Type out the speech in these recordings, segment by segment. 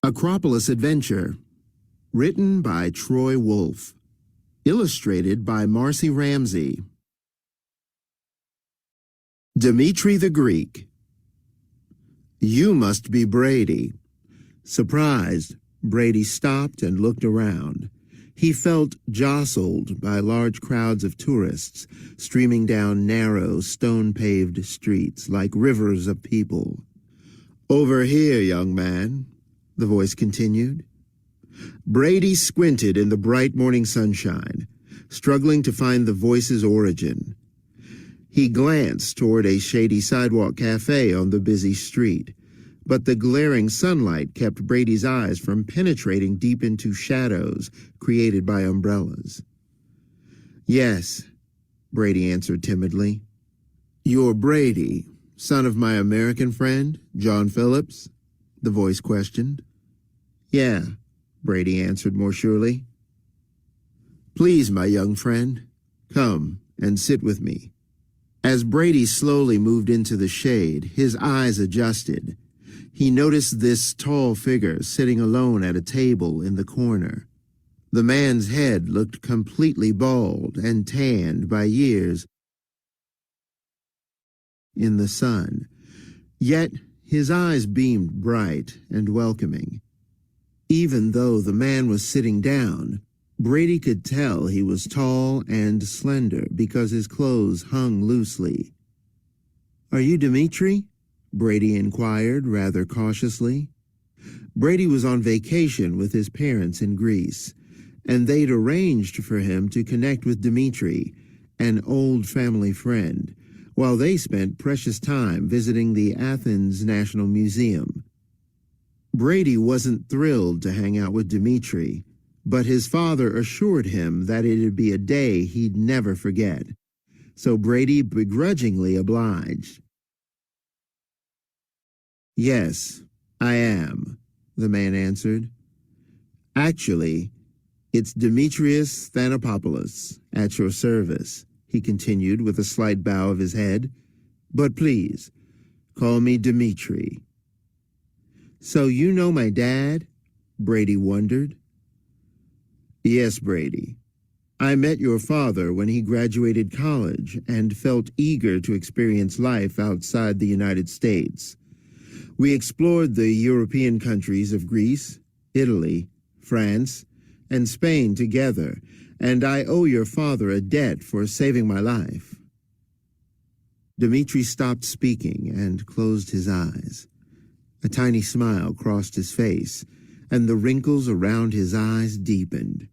Acropolis Adventure, written by Troy Wolfe, illustrated by Marcy Ramsey. Dmitri the Greek. You must be Brady. Surprised, Brady stopped and looked around. He felt jostled by large crowds of tourists streaming down narrow, stone-paved streets like rivers of people. "Over here, young man," the voice continued. Brady squinted in the bright morning sunshine, struggling to find the voice's origin. He glanced toward a shady sidewalk cafe on the busy street, but the glaring sunlight kept Brady's eyes from penetrating deep into shadows created by umbrellas. "Yes," Brady answered timidly. "You're Brady, son of my American friend, John Phillips?" the voice questioned. "Yeah," Brady answered more surely. "Please, my young friend, come and sit with me." As Brady slowly moved into the shade, his eyes adjusted. He noticed this tall figure sitting alone at a table in the corner. The man's head looked completely bald and tanned by years in the sun, yet his eyes beamed bright and welcoming. Even though the man was sitting down, Brady could tell he was tall and slender because his clothes hung loosely. "Are you Dmitri?" Brady inquired rather cautiously. Brady was on vacation with his parents in Greece, and they'd arranged for him to connect with Dmitri, an old family friend, while they spent precious time visiting the Athens National Museum. Brady wasn't thrilled to hang out with Dmitri, but his father assured him that it'd be a day he'd never forget, so Brady begrudgingly obliged. "Yes, I am," the man answered. "Actually, it's Demetrius Thanopoulos, at your service," he continued with a slight bow of his head. "But please, call me Dmitri." "So you know my dad?" Brady wondered. "Yes, Brady. I met your father when he graduated college and felt eager to experience life outside the United States. We explored the European countries of Greece, Italy, France, and Spain together, and I owe your father a debt for saving my life." Dmitri stopped speaking and closed his eyes. A tiny smile crossed his face, and the wrinkles around his eyes deepened.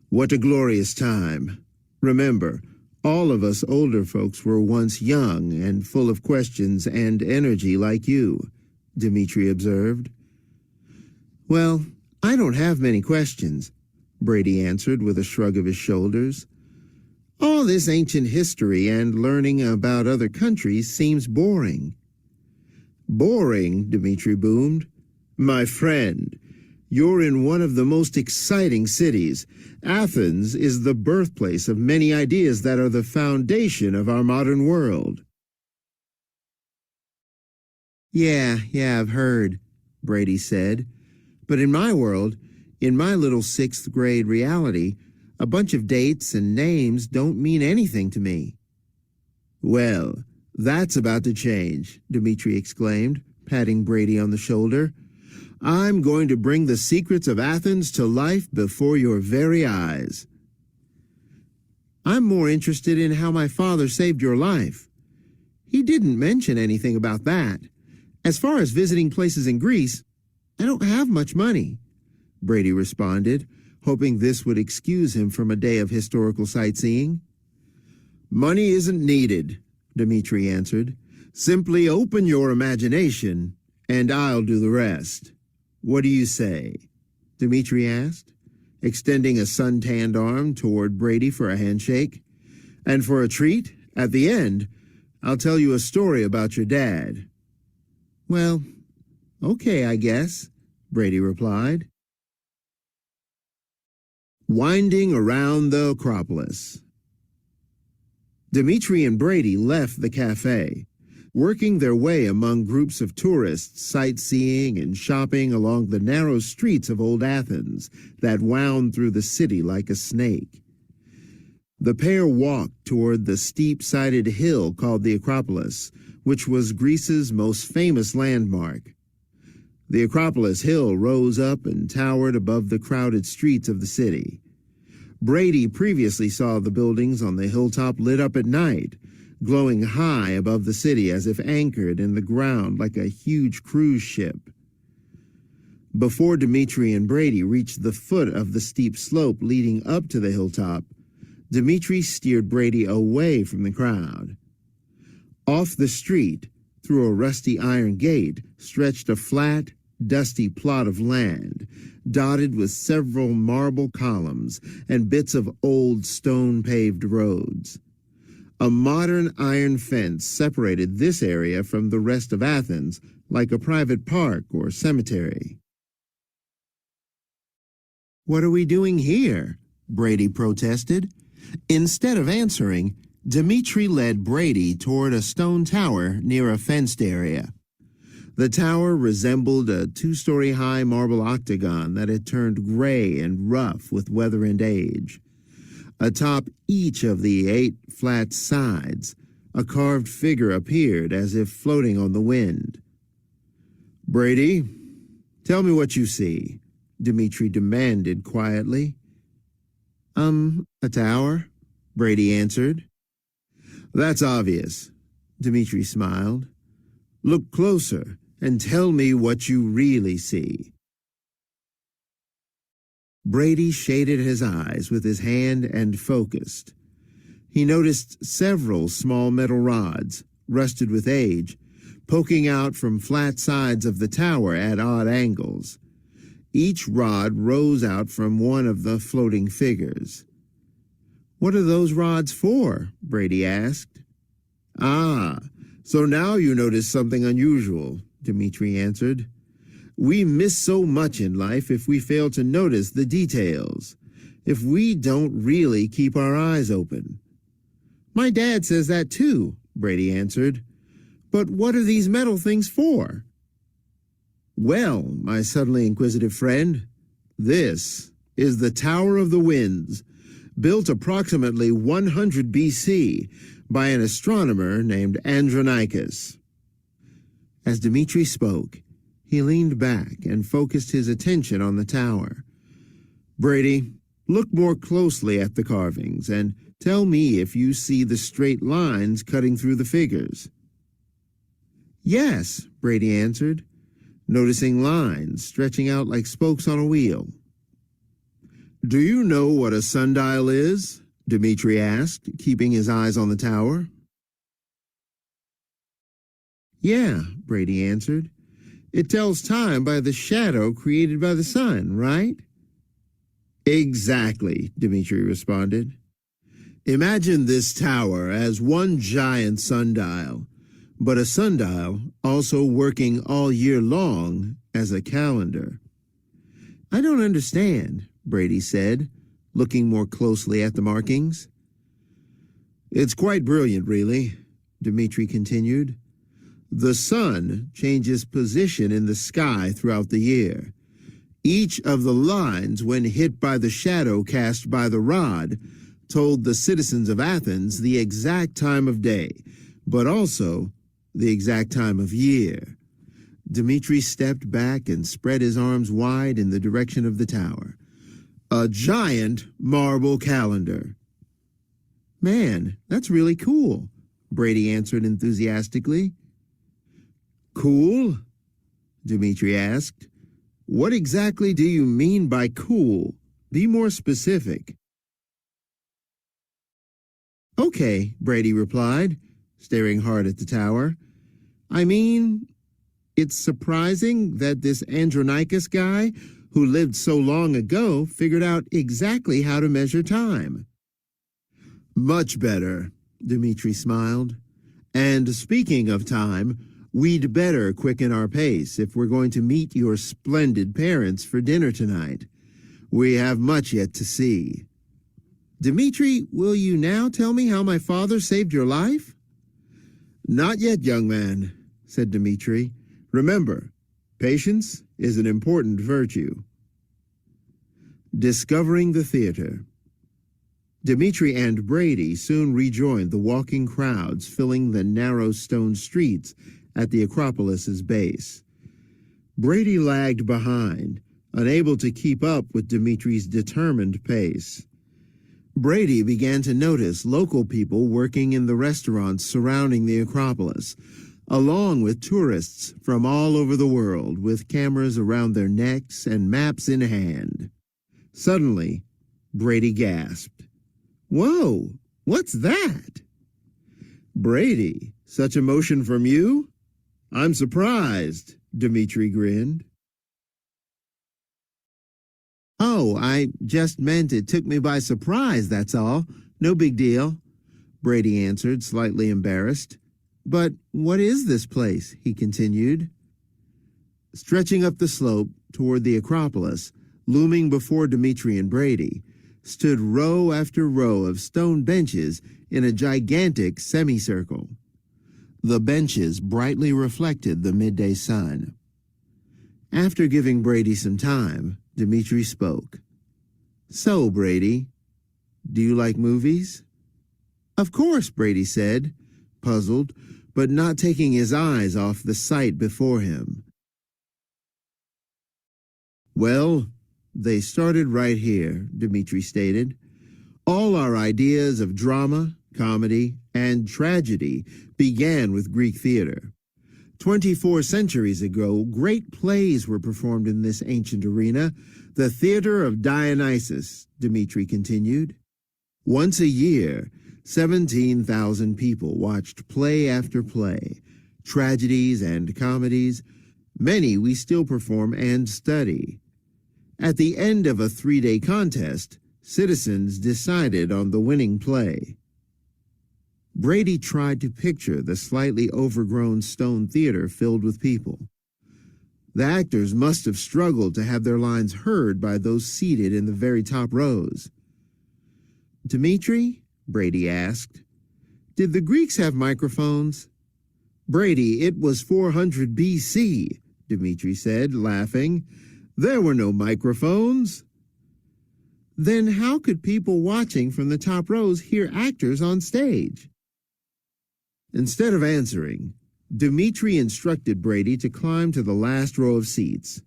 "What a glorious time. Remember, all of us older folks were once young and full of questions and energy like you," Dmitri observed. "Well, I don't have many questions," Brady answered with a shrug of his shoulders. "All this ancient history and learning about other countries seems boring." "Boring?" Dmitri boomed. "My friend, you're in one of the most exciting cities. Athens is the birthplace of many ideas that are the foundation of our modern world." Yeah, I've heard," Brady said. "But in my world, in my little sixth grade reality, a bunch of dates and names don't mean anything to me." "Well, that's about to change," Dmitri exclaimed, patting Brady on the shoulder. "I'm going to bring the secrets of Athens to life before your very eyes." "I'm more interested in how my father saved your life. He didn't mention anything about that. As far as visiting places in Greece, I don't have much money," Brady responded, hoping this would excuse him from a day of historical sightseeing. "Money isn't needed," Dmitri answered. "Simply open your imagination, and I'll do the rest. What do you say?" Dmitri asked, extending a sun-tanned arm toward Brady for a handshake. "And for a treat, at the end, I'll tell you a story about your dad." "Well, okay, I guess," Brady replied. Winding around the Acropolis. Dmitri and Brady left the cafe. working their way among groups of tourists sightseeing and shopping along the narrow streets of old Athens that wound through the city like a snake. The pair walked toward the steep-sided hill called the Acropolis, which was Greece's most famous landmark. The Acropolis hill rose up and towered above the crowded streets of the city. Brady previously saw the buildings on the hilltop lit up at night, glowing high above the city as if anchored in the ground like a huge cruise ship. Before Dmitri and Brady reached the foot of the steep slope leading up to the hilltop, Dmitri steered Brady away from the crowd. Off the street, through a rusty iron gate, stretched a flat, dusty plot of land, dotted with several marble columns and bits of old stone-paved roads. A modern iron fence separated this area from the rest of Athens like a private park or cemetery. "What are we doing here?" Brady protested. Instead of answering, Dmitri led Brady toward a stone tower near a fenced area. The tower resembled a 2-story-high marble octagon that had turned gray and rough with weather and age. Atop each of the 8 flat sides, a carved figure appeared as if floating on the wind. "Brady, tell me what you see," Dmitri demanded quietly. A tower," Brady answered. "That's obvious," Dmitri smiled. "Look closer and tell me what you really see." Brady shaded his eyes with his hand and focused. He noticed several small metal rods, rusted with age, poking out from flat sides of the tower at odd angles. Each rod rose out from one of the floating figures. "What are those rods for?" Brady asked. "Ah, so now you notice something unusual," Dmitri answered. "We miss so much in life if we fail to notice the details, if we don't really keep our eyes open." "My dad says that too," Brady answered. "But what are these metal things for?" "Well, my suddenly inquisitive friend, this is the Tower of the Winds, built approximately 100 BC by an astronomer named Andronicus." As Dmitri spoke, he leaned back and focused his attention on the tower. "Brady, look more closely at the carvings and tell me if you see the straight lines cutting through the figures." "Yes," Brady answered, noticing lines stretching out like spokes on a wheel. "Do you know what a sundial is?" Dmitri asked, keeping his eyes on the tower. "Yeah," Brady answered. "It tells time by the shadow created by the sun, right?" "Exactly," Dmitri responded. "Imagine this tower as one giant sundial, but a sundial also working all year long as a calendar." "I don't understand," Brady said, looking more closely at the markings. "It's quite brilliant, really," Dmitri continued. "The sun changes position in the sky throughout the year. Each of the lines, when hit by the shadow cast by the rod, told the citizens of Athens the exact time of day, but also the exact time of year." Dmitri stepped back and spread his arms wide in the direction of the tower. "A giant marble calendar." "Man, that's really cool," Brady answered enthusiastically. "Cool?" Dmitri asked. "What exactly do you mean by cool? Be more specific." "Okay," Brady replied, staring hard at the tower. "I mean, it's surprising that this Andronicus guy, who lived so long ago, figured out exactly how to measure time." "Much better," Dmitri smiled. "And speaking of time, we'd better quicken our pace if we're going to meet your splendid parents for dinner tonight. We have much yet to see." "Dmitri, will you now tell me how my father saved your life?" Not yet, young man, said Dmitri. Remember, patience is an important virtue. Discovering the theater. Dmitri and Brady soon rejoined the walking crowds filling the narrow stone streets at the Acropolis's base. Brady lagged behind, unable to keep up with Dmitri's determined pace. Brady began to notice local people working in the restaurants surrounding the Acropolis, along with tourists from all over the world with cameras around their necks and maps in hand. Suddenly, Brady gasped. "Whoa, what's that?" "Brady, such emotion from you? I'm surprised," Dmitri grinned. "Oh, I just meant it took me by surprise, that's all. No big deal," Brady answered, slightly embarrassed. "But what is this place?" he continued. Stretching up the slope toward the Acropolis, looming before Dmitri and Brady, stood row after row of stone benches in a gigantic semicircle. The benches brightly reflected the midday sun. After giving Brady some time, Dmitri spoke. "So, Brady, do you like movies?" "Of course," Brady said, puzzled, but not taking his eyes off the sight before him. "Well, they started right here," Dmitri stated. "All our ideas of drama, comedy, and tragedy began with Greek theater. 24 centuries ago, great plays were performed in this ancient arena, the Theater of Dionysus," Dmitri continued. "Once a year, 17,000 people watched play after play, tragedies and comedies. Many we still perform and study. At the end of a 3-day contest, citizens decided on the winning play." Brady tried to picture the slightly overgrown stone theater filled with people. The actors must have struggled to have their lines heard by those seated in the very top rows. "Dmitri," Brady asked, "did the Greeks have microphones?" "Brady, it was 400 BC, Dmitri said, laughing. "There were no microphones." "Then how could people watching from the top rows hear actors on stage?" Instead of answering, Dmitri instructed Brady to climb to the last row of seats.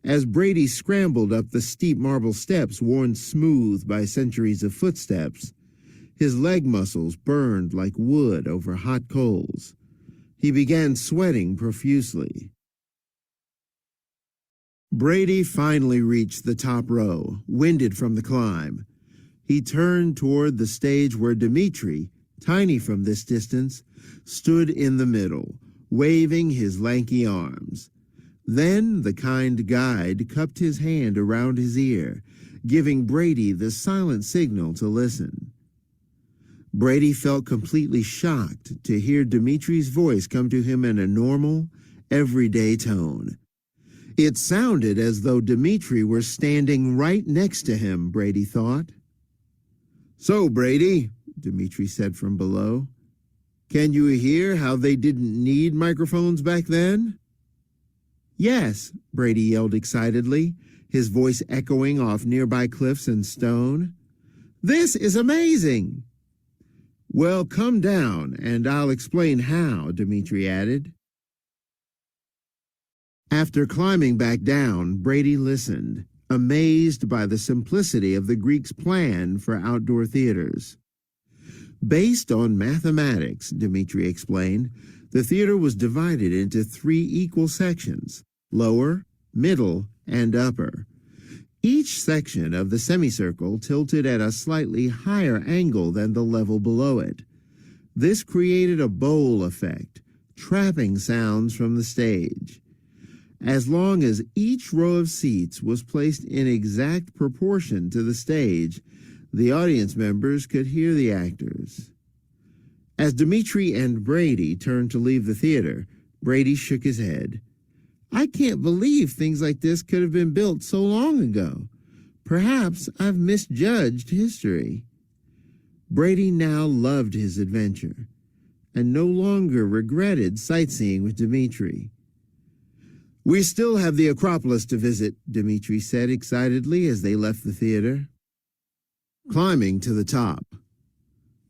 As Brady scrambled up the steep marble steps worn smooth by centuries of footsteps, his leg muscles burned like wood over hot coals. He began sweating profusely. Brady finally reached the top row, winded from the climb. He turned toward the stage where Dmitri, tiny from this distance, stood in the middle, waving his lanky arms. Then the kind guide cupped his hand around his ear, giving Brady the silent signal to listen. Brady felt completely shocked to hear Dmitri's voice come to him in a normal, everyday tone. It sounded as though Dmitri were standing right next to him, Brady thought. "So, Brady," Dmitri said from below, "can you hear how they didn't need microphones back then?" "Yes," Brady yelled excitedly, his voice echoing off nearby cliffs and stone. "This is amazing!" "Well, come down, and I'll explain how," Dmitri added. After climbing back down, Brady listened, amazed by the simplicity of the Greeks' plan for outdoor theaters. Based on mathematics, Dmitri explained, the theater was divided into 3 equal sections, lower, middle, and upper. Each section of the semicircle tilted at a slightly higher angle than the level below it. This created a bowl effect, trapping sounds from the stage. As long as each row of seats was placed in exact proportion to the stage, the audience members could hear the actors. As Dmitri and Brady turned to leave the theater, Brady shook his head. "I can't believe things like this could have been built so long ago. Perhaps I've misjudged history." Brady now loved his adventure. and no longer regretted sightseeing with Dmitri. "We still have the Acropolis to visit," Dmitri said excitedly as they left the theater. Climbing to the top.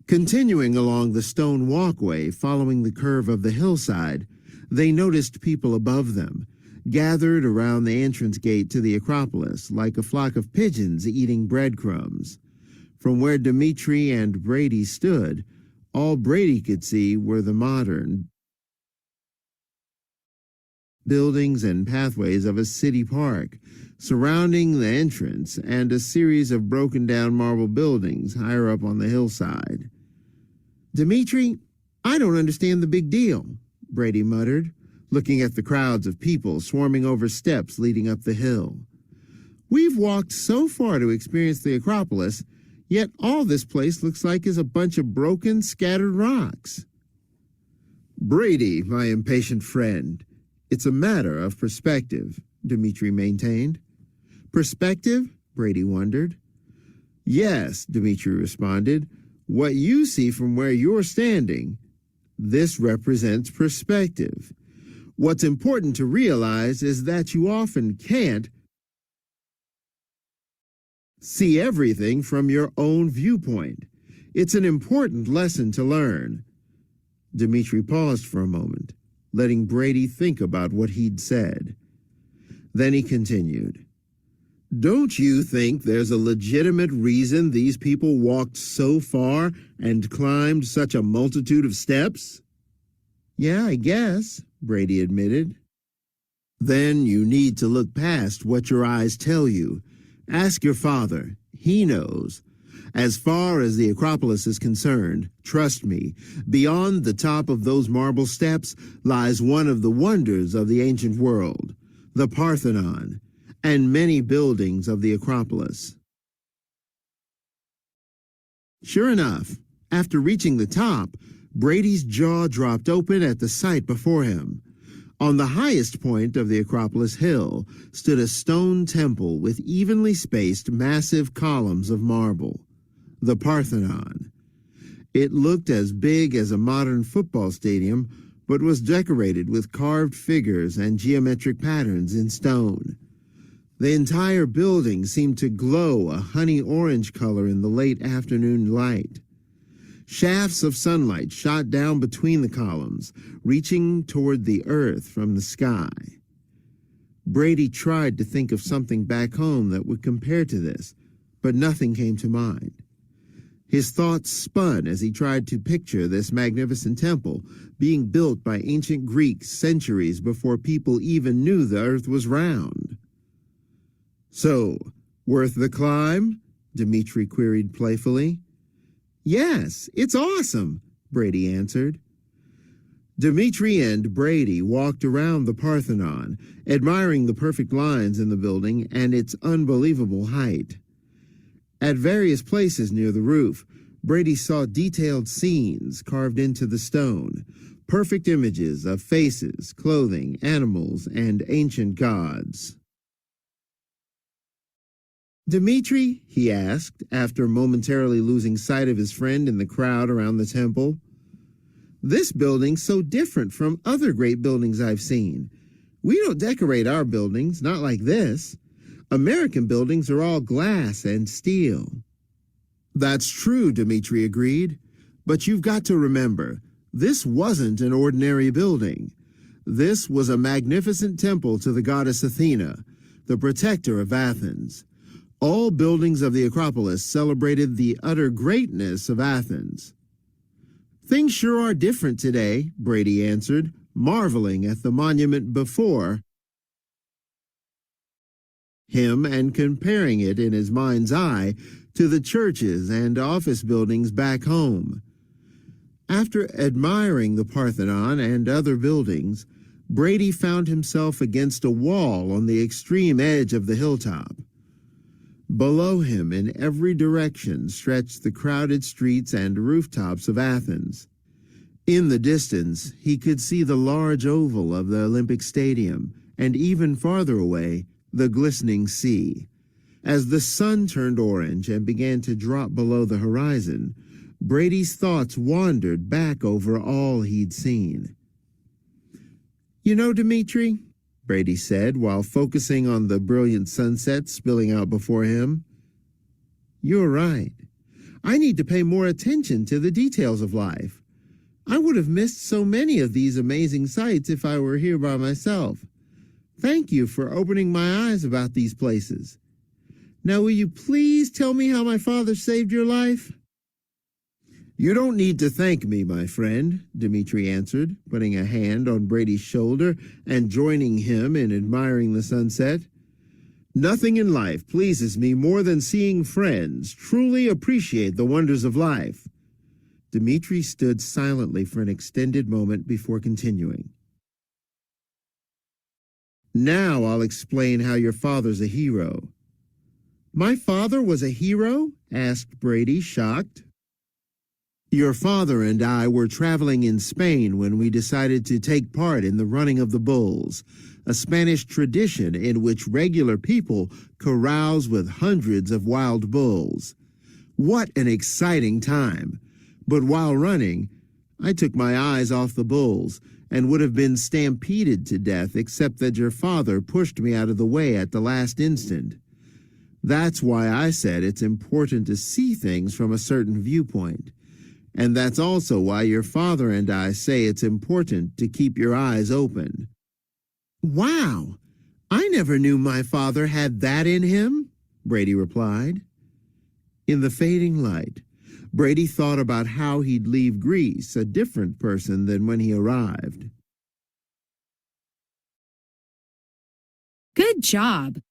Continuing along the stone walkway following the curve of the hillside, they noticed people above them, gathered around the entrance gate to the Acropolis like a flock of pigeons eating breadcrumbs. From where Dmitri and Brady stood, all Brady could see were the modern buildings and pathways of a city park surrounding the entrance and a series of broken-down marble buildings higher up on the hillside. "Dmitri, I don't understand the big deal," Brady muttered, looking at the crowds of people swarming over steps leading up the hill. "We've walked so far to experience the Acropolis, yet all this place looks like is a bunch of broken, scattered rocks." "Brady, my impatient friend, it's a matter of perspective," Dmitri maintained. "Perspective?" Brady wondered. "Yes," Dmitri responded. "What you see from where you're standing, this represents perspective. What's important to realize is that you often can't see everything from your own viewpoint. It's an important lesson to learn." Dmitri paused for a moment, letting Brady think about what he'd said. Then he continued, "Don't you think there's a legitimate reason these people walked so far and climbed such a multitude of steps?" "Yeah, I guess," Brady admitted. "Then you need to look past what your eyes tell you. Ask your father. He knows. As far as the Acropolis is concerned, trust me, beyond the top of those marble steps lies one of the wonders of the ancient world, the Parthenon, and many buildings of the Acropolis." Sure enough, after reaching the top, Brady's jaw dropped open at the sight before him. On the highest point of the Acropolis hill stood a stone temple with evenly spaced massive columns of marble, the Parthenon. It looked as big as a modern football stadium, but was decorated with carved figures and geometric patterns in stone. The entire building seemed to glow a honey-orange color in the late afternoon light. Shafts of sunlight shot down between the columns, reaching toward the earth from the sky. Brady tried to think of something back home that would compare to this, but nothing came to mind. His thoughts spun as he tried to picture this magnificent temple being built by ancient Greeks centuries before people even knew the earth was round. "So, worth the climb?" Dmitri queried playfully. "Yes, it's awesome," Brady answered. Dmitri and Brady walked around the Parthenon, admiring the perfect lines in the building and its unbelievable height. At various places near the roof, Brady saw detailed scenes carved into the stone, perfect images of faces, clothing, animals, and ancient gods. "Dmitri," he asked, after momentarily losing sight of his friend in the crowd around the temple, "this building's so different from other great buildings I've seen. We don't decorate our buildings, not like this. American buildings are all glass and steel." "That's true," Dmitri agreed. "But you've got to remember, this wasn't an ordinary building. This was a magnificent temple to the goddess Athena, the protector of Athens. All buildings of the Acropolis celebrated the utter greatness of Athens." "Things sure are different today," Brady answered, marveling at the monument before him and comparing it in his mind's eye to the churches and office buildings back home. After admiring the Parthenon and other buildings, Brady found himself against a wall on the extreme edge of the hilltop. Below him, in every direction, stretched the crowded streets and rooftops of Athens. In the distance, he could see the large oval of the Olympic Stadium, and even farther away, the glistening sea. As the sun turned orange and began to drop below the horizon, Brady's thoughts wandered back over all he'd seen. "You know, Dmitri," Brady said while focusing on the brilliant sunset spilling out before him, "you're right. I need to pay more attention to the details of life. I would have missed so many of these amazing sights if I were here by myself. Thank you for opening my eyes about these places. Now, will you please tell me how my father saved your life?" "You don't need to thank me, my friend," Dmitri answered, putting a hand on Brady's shoulder and joining him in admiring the sunset. "Nothing in life pleases me more than seeing friends truly appreciate the wonders of life." Dmitri stood silently for an extended moment before continuing. "Now I'll explain how your father's a hero." "My father was a hero?" asked Brady, shocked. "Your father and I were traveling in Spain when we decided to take part in the running of the bulls, a Spanish tradition in which regular people carouse with hundreds of wild bulls. What an exciting time! But while running, I took my eyes off the bulls and would have been stampeded to death except that your father pushed me out of the way at the last instant. That's why I said it's important to see things from a certain viewpoint. And that's also why your father and I say it's important to keep your eyes open." "Wow! I never knew my father had that in him," Brady replied. In the fading light, Brady thought about how he'd leave Greece a different person than when he arrived. Good job!